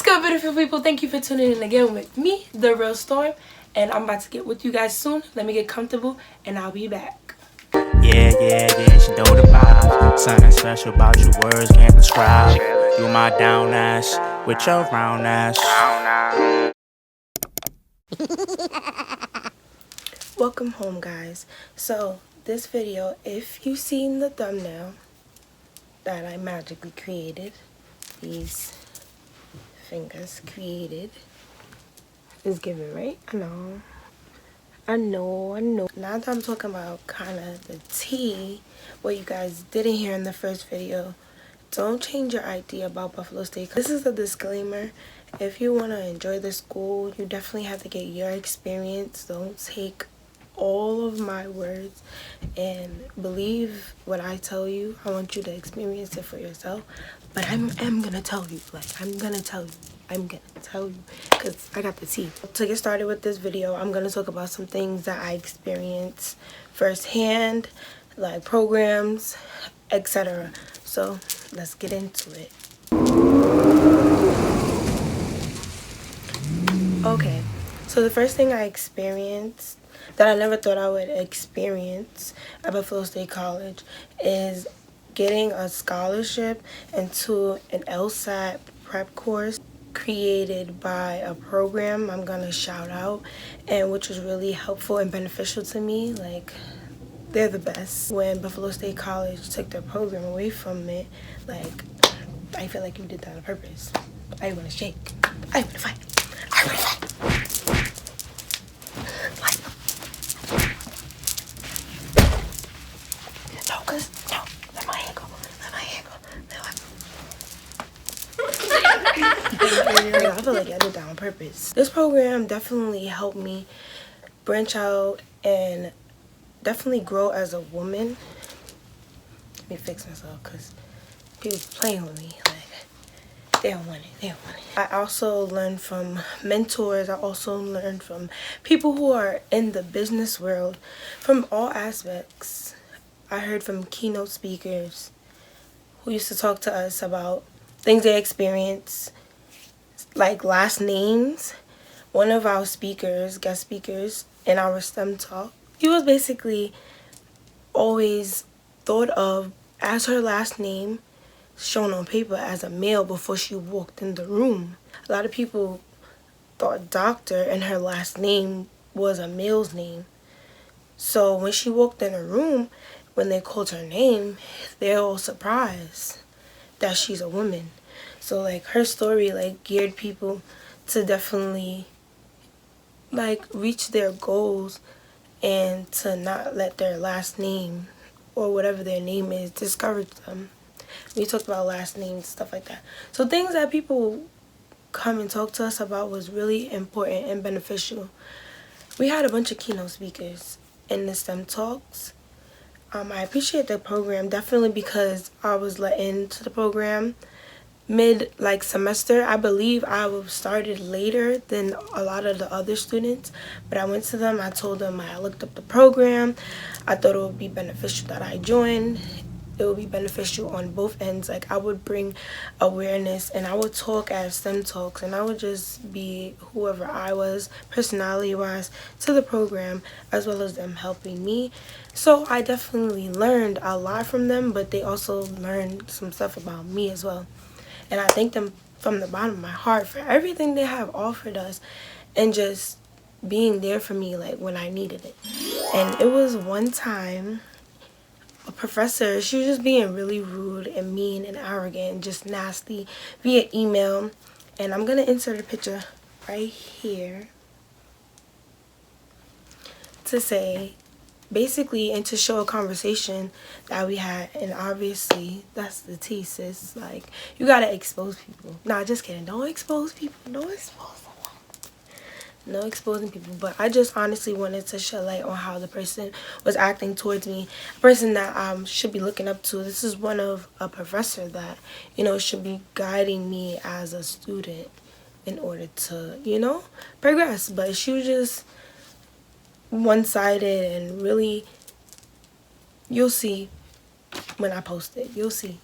good, beautiful people? Thank you for tuning in again with me, The Real Storm, and I'm about to get with you guys soon. Let me get comfortable, and I'll be back. Yeah, she know the vibes. Something special about your words can't describe. You my down ass with your round ass. Welcome home, guys. So this video, if you've seen the thumbnail that I magically created, these fingers created, is given, right? I know. Now that I'm talking about kind of the tea, what you guys didn't hear in the first video, don't change your idea about Buffalo State. This is a disclaimer. If you want to enjoy the school, you definitely have to get your experience. Don't take all of my words and believe what I tell you. I want you to experience it for yourself. But I'm gonna tell you. I'm gonna tell you because I got the tea. To get started with this video, I'm gonna talk about some things that I experienced firsthand, like programs, etc. So let's get into it. Okay, so the first thing I experienced that I never thought I would experience at Buffalo State College is getting a scholarship into an LSAT prep course created by a program I'm gonna shout out, and which was really helpful and beneficial to me. Like, they're the best. When Buffalo State College took their program away from it, like, I feel like you did that on purpose. I want to shake. I want to fight. No, let my hand go. I feel like I did that on purpose. This program definitely helped me branch out and definitely grow as a woman. Let me fix myself because people playing with me. Like, they don't want it. I also learned from mentors. I also learned from people who are in the business world from all aspects. I heard from keynote speakers who used to talk to us about things they experience, like last names. One of our guest speakers in our STEM talk, he was basically always thought of as her last name shown on paper as a male before she walked in the room. A lot of people thought doctor and her last name was a male's name. So when she walked in a room, when they called her name, they're all surprised that she's a woman. So like her story like geared people to definitely like reach their goals and to not let their last name or whatever their name is discourage them. We talked about last names, stuff like that. So things that people come and talk to us about was really important and beneficial. We had a bunch of keynote speakers in the STEM talks. I appreciate the program definitely because I was let into the program mid semester. I believe I started later than a lot of the other students, but I went to them. I told them I looked up the program. I thought it would be beneficial that I joined. It would be beneficial on both ends. Like, I would bring awareness and I would talk at STEM talks and I would just be whoever I was personality wise to the program, as well as them helping me. So I definitely learned a lot from them, but they also learned some stuff about me as well. And I thank them from the bottom of my heart for everything they have offered us and just being there for me like when I needed it. And it was one time a professor, she was just being really rude and mean and arrogant and just nasty via email. And I'm going to insert a picture right here to say, basically, and to show a conversation that we had. And obviously that's the tea, sis. Like, you gotta expose people. Nah, just kidding. Don't expose people. Don't expose them. No exposing people. But I just honestly wanted to shed light on how the person was acting towards me, a person that should be looking up to. This is one of a professor that, you know, should be guiding me as a student in order to, you know, progress. But she was just one-sided and really, you'll see when I post it. You'll see.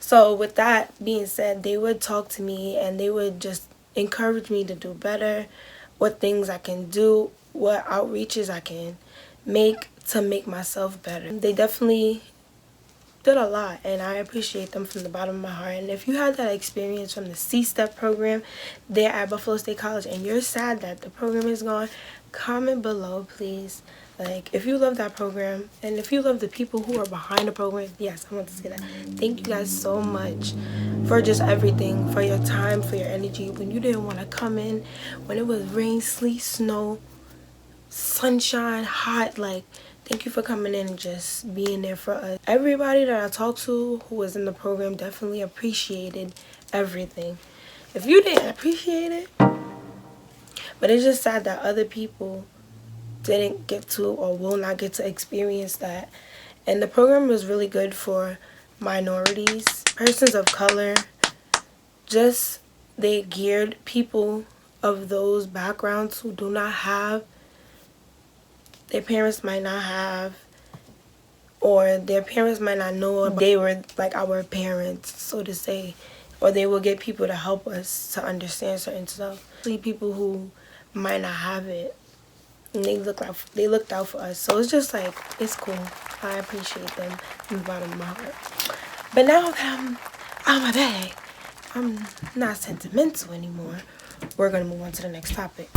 So with that being said, they would talk to me and they would just encourage me to do better, what things I can do, what outreaches I can make to make myself better. They definitely did a lot, and I appreciate them from the bottom of my heart. And if you had that experience from the C-STEP program there at Buffalo State College and you're sad that the program is gone, comment below, please. Like, if you love that program and if you love the people who are behind the program, yes, I want to say that. Thank you guys so much for just everything, for your time, for your energy. When you didn't want to come in, when it was rain, sleet, snow, sunshine, hot, like, thank you for coming in and just being there for us. Everybody that I talked to who was in the program definitely appreciated everything. If you didn't appreciate it, but it's just sad that other people didn't get to or will not get to experience that. And the program was really good for minorities, persons of color, just they geared people of those backgrounds who do not have, their parents might not have, or their parents might not know they were like our parents, so to say, or they will get people to help us to understand certain stuff. People who might not have it, and they looked out for us. So it's just like, it's cool. I appreciate them from the bottom of my heart. But now that I'm out of my bag, I'm not sentimental anymore. We're gonna move on to the next topic.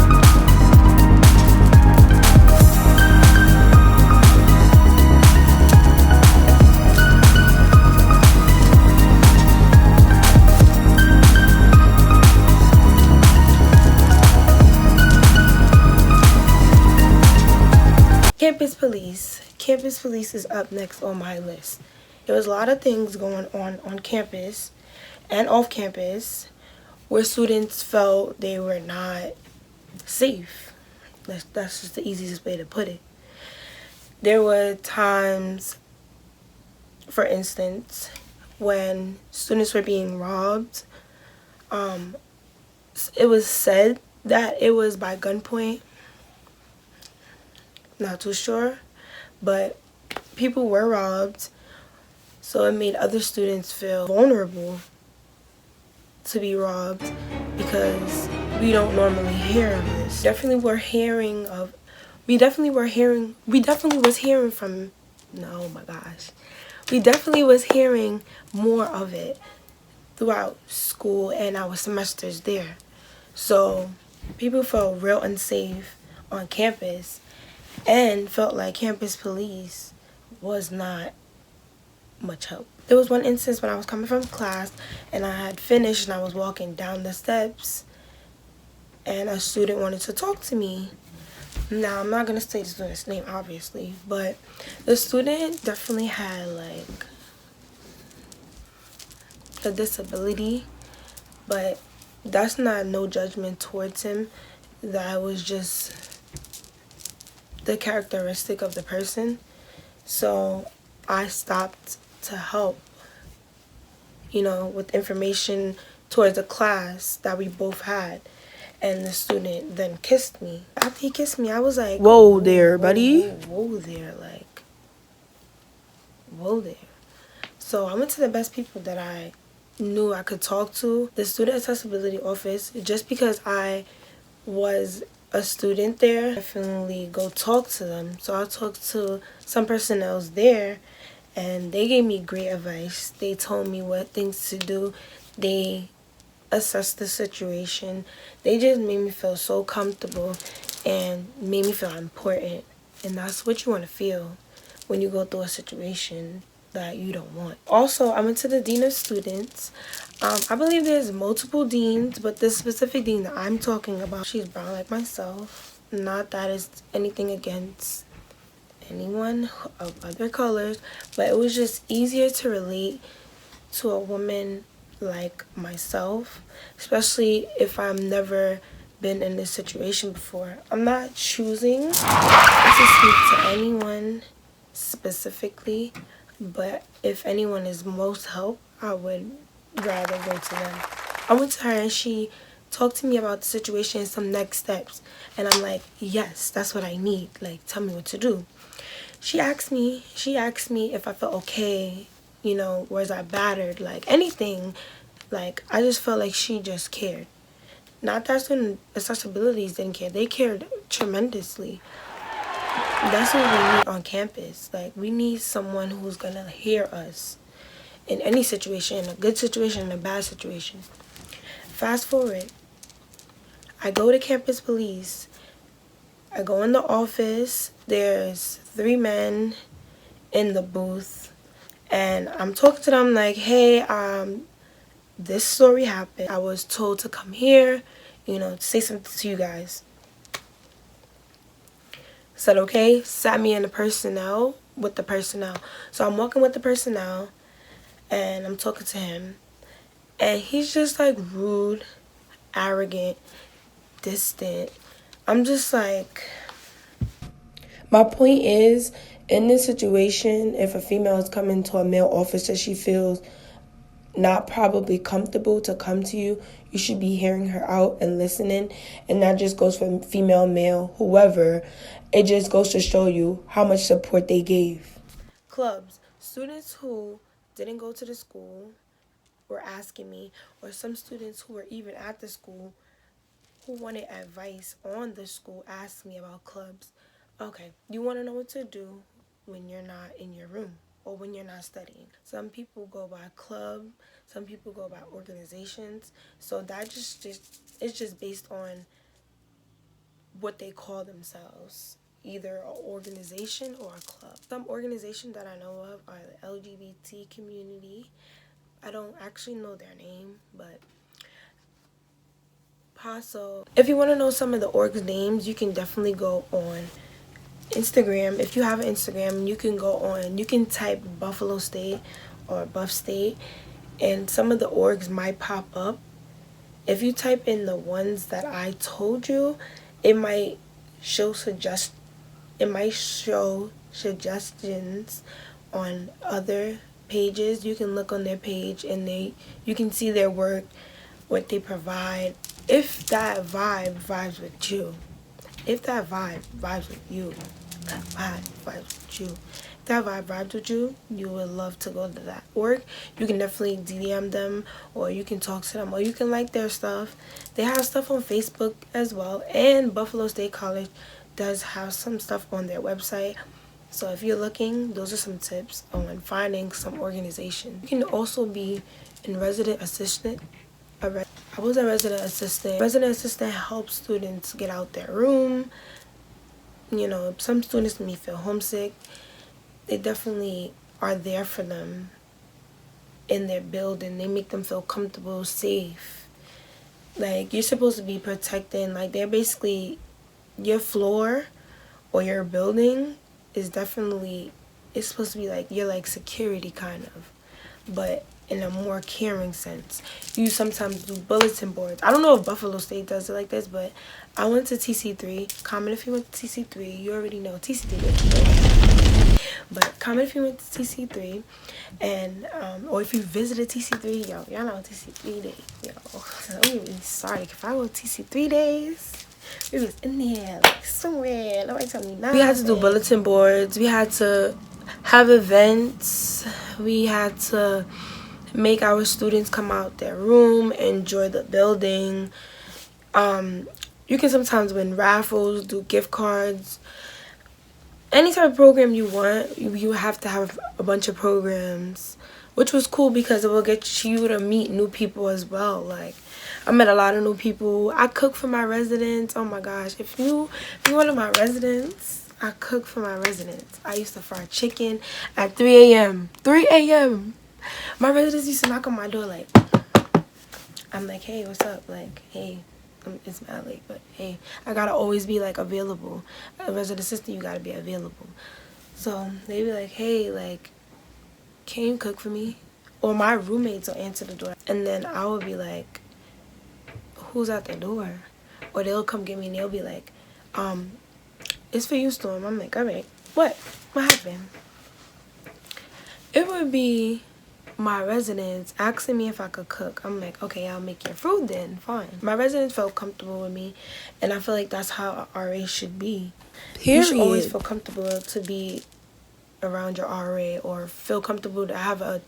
Campus police. Campus police is up next on my list. There was a lot of things going on campus and off campus where students felt they were not safe. That's just the easiest way to put it. There were times, for instance, when students were being robbed. It was said that it was by gunpoint. Not too sure, but people were robbed, so it made other students feel vulnerable to be robbed because we don't normally hear of this. We definitely was hearing more of it throughout school and our semesters there. So people felt real unsafe on campus and felt like campus police was not much help. There was one instance when I was coming from class and I had finished and I was walking down the steps and a student wanted to talk to me. Now, I'm not going to say the student's name, obviously, but the student definitely had like a disability, but that's not no judgment towards him. That was just the characteristic of the person. So I stopped to help, with information towards a class that we both had. And the student then kissed me. After he kissed me, I was like, whoa there, buddy. Whoa there, like, whoa there. So I went to the best people that I knew I could talk to, the student accessibility office, just because I was a student there. Definitely go talk to them. So I talked to some personnel there and they gave me great advice. They told me what things to do. They assessed the situation. They just made me feel so comfortable and made me feel important. And that's what you want to feel when you go through a situation that you don't want. Also, I went to the dean of students. I believe there's multiple deans, but this specific dean that I'm talking about, she's brown like myself. Not that it's anything against anyone of other colors, but it was just easier to relate to a woman like myself, especially if I've never been in this situation before. I'm not choosing to speak to anyone specifically, but if anyone is most help, I would rather go to them. I went to her and she talked to me about the situation and some next steps, and I'm like, yes, that's what I need. Like, tell me what to do. She asked me if I felt okay You know, was I battered? Like, anything. Like, I just felt like she just cared. Not that student accessibilities didn't care. They cared tremendously. That's what we need on campus. Like, we need someone who's gonna hear us in any situation, a good situation and a bad situation. Fast forward, I go to campus police. I go in the office. There's 3 men in the booth, and I'm talking to them like, hey, this story happened. I was told to come here, you know, to say something to you guys. Said okay, sat me in with the personnel. So I'm walking with the personnel, and I'm talking to him, and he's just like rude, arrogant, distant. I'm just like, my point is, in this situation, if a female is coming to a male officer, she feels not probably comfortable to come to you, you should be hearing her out and listening. And that just goes for female, male, whoever. It just goes to show you how much support they gave. Clubs. Students who didn't go to the school were asking me, or some students who were even at the school who wanted advice on the school asked me about clubs. Okay, you want to know what to do when you're not in your room or when you're not studying. Some people go by club, some people go by organizations. So that it's just based on what they call themselves, either an organization or a club. Some organizations that I know of are the LGBT community. I don't actually know their name, but PASO. If you want to know some of the org's names, you can definitely go on Instagram. If you have an Instagram, you can type Buffalo State or Buff State, and some of the orgs might pop up. If you type in the ones that I told you, it might show suggestions on other pages. You can look on their page and you can see their work, what they provide. If that vibe vibes with you, if that vibe vibes with you, you would love to go to that org. You can definitely DM them, or you can talk to them, or you can like their stuff. They have stuff on Facebook as well, and Buffalo State College does have some stuff on their website. So if you're looking, those are some tips on finding some organization. You can also be in resident assistant. I was a resident assistant. Resident assistant helps students get out their room. You know, some students may feel homesick. They definitely are there for them in their building. They make them feel comfortable, safe. Like, you're supposed to be protecting, like, they're basically, your floor or your building is definitely, it's supposed to be like, you're like security kind of, but in a more caring sense. You sometimes do bulletin boards. I don't know if Buffalo State does it like this, but I went to TC3. Comment if you went to TC3. You already know TC3. But comment if you went to TC3, and or if you visited TC3, y'all know TC3 days, I'm really sorry if I go TC3 days. We was in there like somewhere. Nobody tell me nothing. We had to do bulletin boards. We had to have events. We had to make our students come out their room, enjoy the building. You can sometimes win raffles, do gift cards. Any type of program you want, you have to have a bunch of programs, which was cool because it will get you to meet new people as well. Like, I met a lot of new people. I cook for my residents. Oh my gosh, if you one of my residents, I cook for my residents. I used to fry chicken at 3 a.m. 3 a.m. My residents used to knock on my door like, I'm like, hey, what's up? Like, hey, it's mad late, but hey, I gotta always be like available. A resident assistant, you gotta be available. So they be like, hey, like, can you cook for me? Or my roommates will answer the door, and then I will be like, who's at the door? Or they'll come get me and they'll be like, it's for you, Storm. I'm like, all right, what happened? It would be my residents asking me if I could cook. I'm like, okay, I'll make your food then, fine. My residents felt comfortable with me, and I feel like that's how a RA should be. Period. You should always feel comfortable to be around your RA, or feel comfortable to have a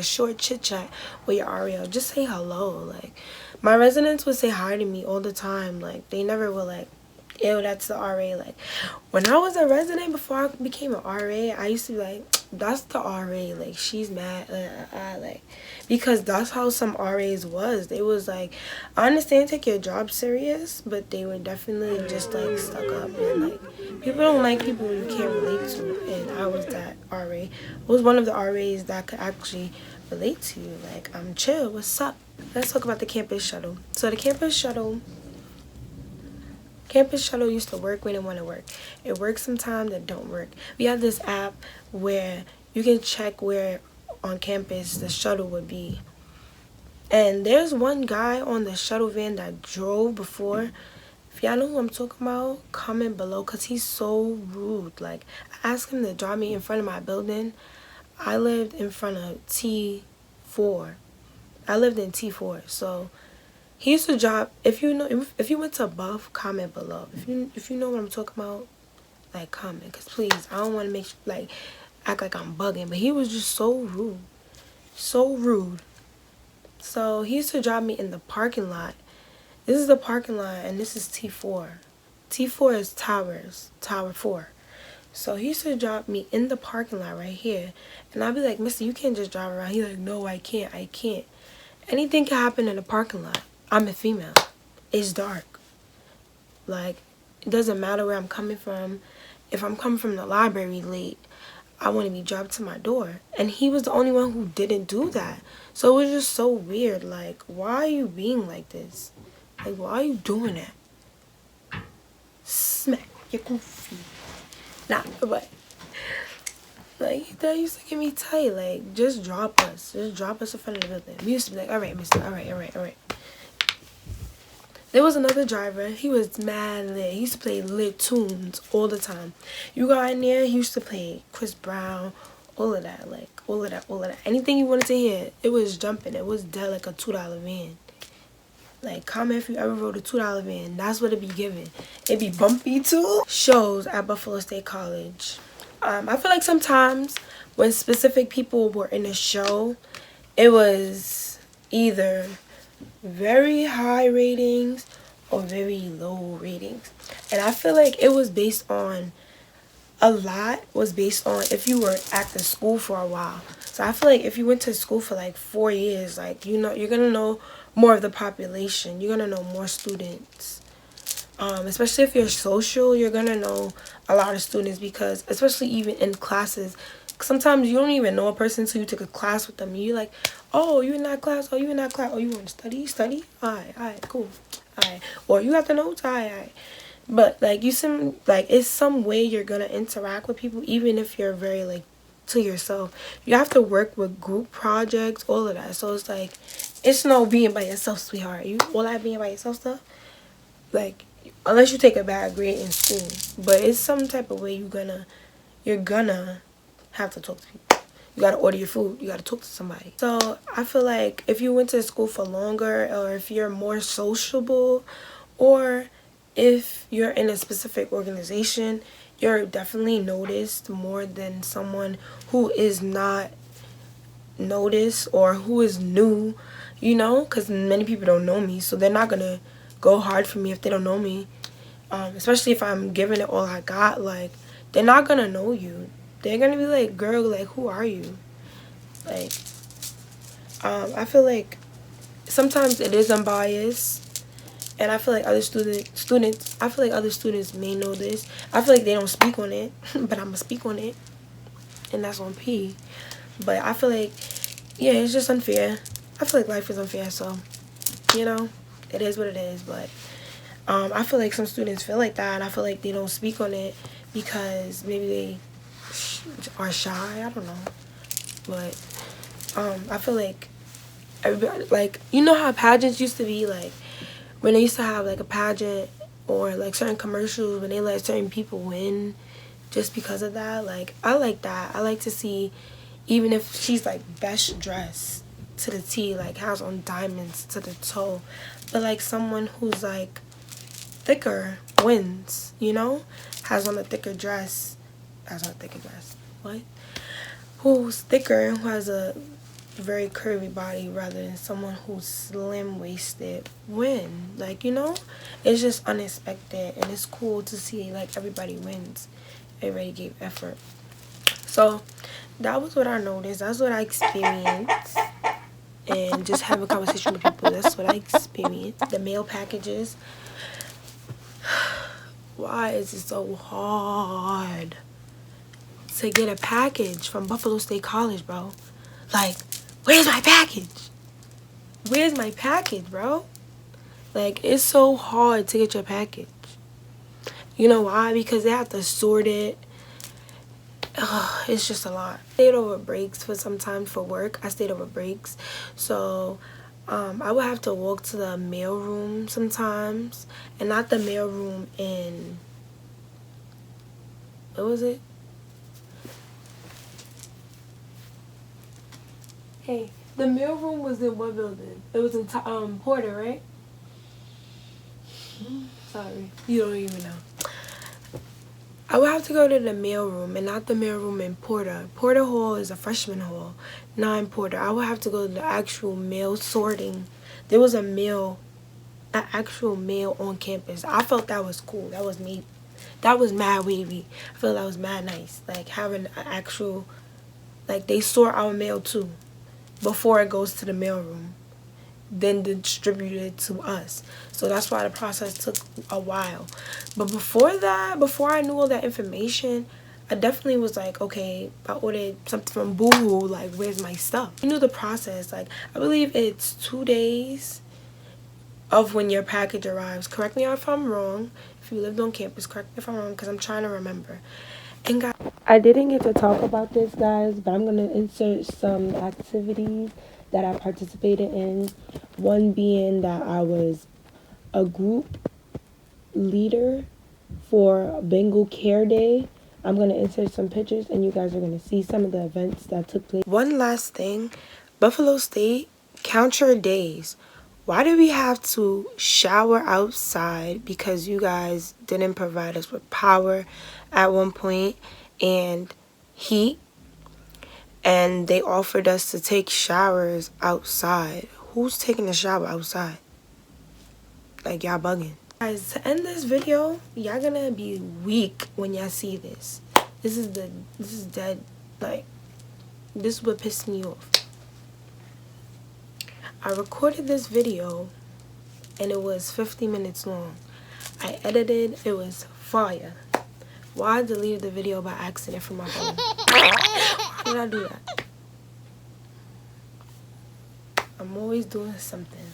short chit chat with your RA, or just say hello. Like, my residents would say hi to me all the time. Like, they never were like, ew, that's the RA. Like, when I was a resident before I became an RA, I used to be like, that's the RA. Like, she's mad. Like, because that's how some RAs was. They was like, I understand take your job serious, but they were definitely just like stuck up, and like, people don't like people you can't relate to. And I was that RA. I was one of the RAs that could actually relate to you. Like, I'm chill. What's up? Let's talk about the campus shuttle. So the campus shuttle used to work when it want to work. It works sometimes, it don't work. We have this app where you can check where on campus the shuttle would be. And there's one guy on the shuttle van that drove before. If y'all know who I'm talking about, comment below, because he's so rude. Like, I asked him to drop me in front of my building. I lived in front of T4. I lived in T4, so he used to drop. If you went to Buff, comment below. If you know what I'm talking about, like, comment, because please, I don't want to act like I'm bugging, but he was just so rude, so rude. So he used to drop me in the parking lot. This is the parking lot, and this is T4. T4 is Tower 4. So he used to drop me in the parking lot right here, and I'd be like, Mister, you can't just drive around. He's like, no, I can't. Anything can happen in the parking lot. I'm a female. It's dark. Like, it doesn't matter where I'm coming from. If I'm coming from the library late, I want to be dropped to my door. And he was the only one who didn't do that. So it was just so weird. Like, why are you being like this? Like, why are you doing that? Smack your goofy. Nah, but like, that used to get me tight. Like, just drop us. Just drop us in front of the building. We used to be like, all right, mister, all right. There was another driver. He was mad lit. He used to play lit tunes all the time. You got in there, he used to play Chris Brown, all of that. Like, all of that. Anything you wanted to hear, it was jumping. It was dead like a $2 van. Like, comment if you ever rode a $2 van. That's what it be giving. It be bumpy too. Shows at Buffalo State College. I feel like sometimes when specific people were in a show, it was either very high ratings or very low ratings. And I feel like it was based on, a lot was based on if you were at the school for a while. So I feel like if you went to school for like 4 years, like, you know, you're gonna know more of the population. You're gonna know more students. Especially if you're social, you're gonna know a lot of students, because especially even in classes, sometimes you don't even know a person until you take a class with them. You're like, oh, you in that class? Oh, you in that class? Oh, you want to study? Alright, cool. Alright. Or you got the notes? Alright. But like, you seem like it's some way you're gonna interact with people, even if you're very like to yourself. You have to work with group projects, all of that. So it's like, it's no being by yourself, sweetheart. You all that being by yourself stuff, like, unless you take a bad grade in school. But it's some type of way you're gonna have to talk to people. You gotta order your food. You gotta talk to somebody. So I feel like if you went to school for longer, or if you're more sociable, or if you're in a specific organization, you're definitely noticed more than someone who is not noticed or who is new, you know, because many people don't know me, so they're not gonna go hard for me if they don't know me. Especially if I'm giving it all I got. Like, they're not gonna know you. They're gonna be like, girl, like, who are you? Like, I feel like sometimes it is unbiased, and I feel like other students may know this. I feel like they don't speak on it, but I'm gonna speak on it, and that's on P. But I feel like, yeah, it's just unfair. I feel like life is unfair, so, you know, it is what it is. But I feel like some students feel like that, and I feel like they don't speak on it because maybe they are shy. I don't know. But I feel like everybody, like, you know how pageants used to be, like, when they used to have like a pageant or like certain commercials when they let certain people win just because of that. Like, I like that. I like to see, even if she's like best dressed to the T, like has on diamonds to the toe, but like someone who's like thicker wins, you know, has on a thicker dress. who's thicker and who has a very curvy body rather than someone who's slim waisted win. Like, you know, it's just unexpected, and it's cool to see like everybody wins. Everybody gave effort. So that was what I noticed. That's what I experienced. And just have a conversation with people. That's what I experienced. The mail packages. Why is it so hard to get a package from Buffalo State College, bro? Like, where's my package? Where's my package, bro? Like, it's so hard to get your package. You know why? Because they have to sort it. Ugh, it's just a lot. I stayed over breaks for some time for work. I stayed over breaks. So, I would have to walk to the mail room sometimes. And not the mail room in... What was it? Hey, the mail room was in what building? It was in Porter, right? Sorry, you don't even know. I would have to go to the mail room, and not the mail room in Porter. Porter Hall is a freshman hall, not in Porter. I would have to go to the actual mail sorting. There was an actual mail on campus. I felt that was cool. That was me. That was mad wavy. I felt that was mad nice. Like having an actual, like they sort our mail too before it goes to the mail room, then distribute it to us. So that's why the process took a while. But before that, before I knew all that information, I definitely was like, okay, I ordered something from Boohoo, like, where's my stuff? I knew the process. Like, I believe it's 2 days of when your package arrives. Correct me if I'm wrong. If you lived on campus, correct me if I'm wrong, because I'm trying to remember. And guys, I didn't get to talk about this, guys, but I'm going to insert some activities that I participated in. One being that I was a group leader for Bengal Care Day. I'm going to insert some pictures, and you guys are going to see some of the events that took place. One last thing, Buffalo State, count your days. Why do we have to shower outside? Because you guys didn't provide us with power at one point and heat, and they offered us to take showers outside. Who's taking a shower outside? Like, y'all bugging. Guys, to end this video, y'all gonna be weak when y'all see this. This is dead. Like, this is what pissed me off. I recorded this video and it was 50 minutes long. I edited, it was fire. Why I deleted the video by accident from my phone? Why did I do that? I'm always doing something.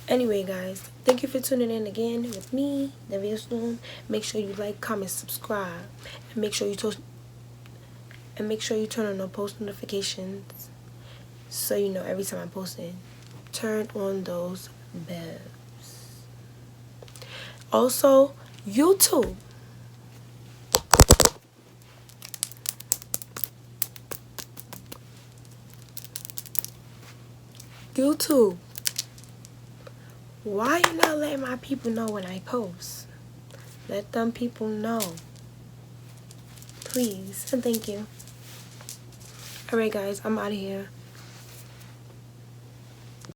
Anyway, guys, thank you for tuning in again with me, the video storm. Make sure you like, comment, subscribe, and make sure you turn on the post notifications so you know every time I post it. Turn on those bells. Also, YouTube. YouTube. Why you not letting my people know when I post? Let them people know. Please and thank you. Alright guys, I'm out of here.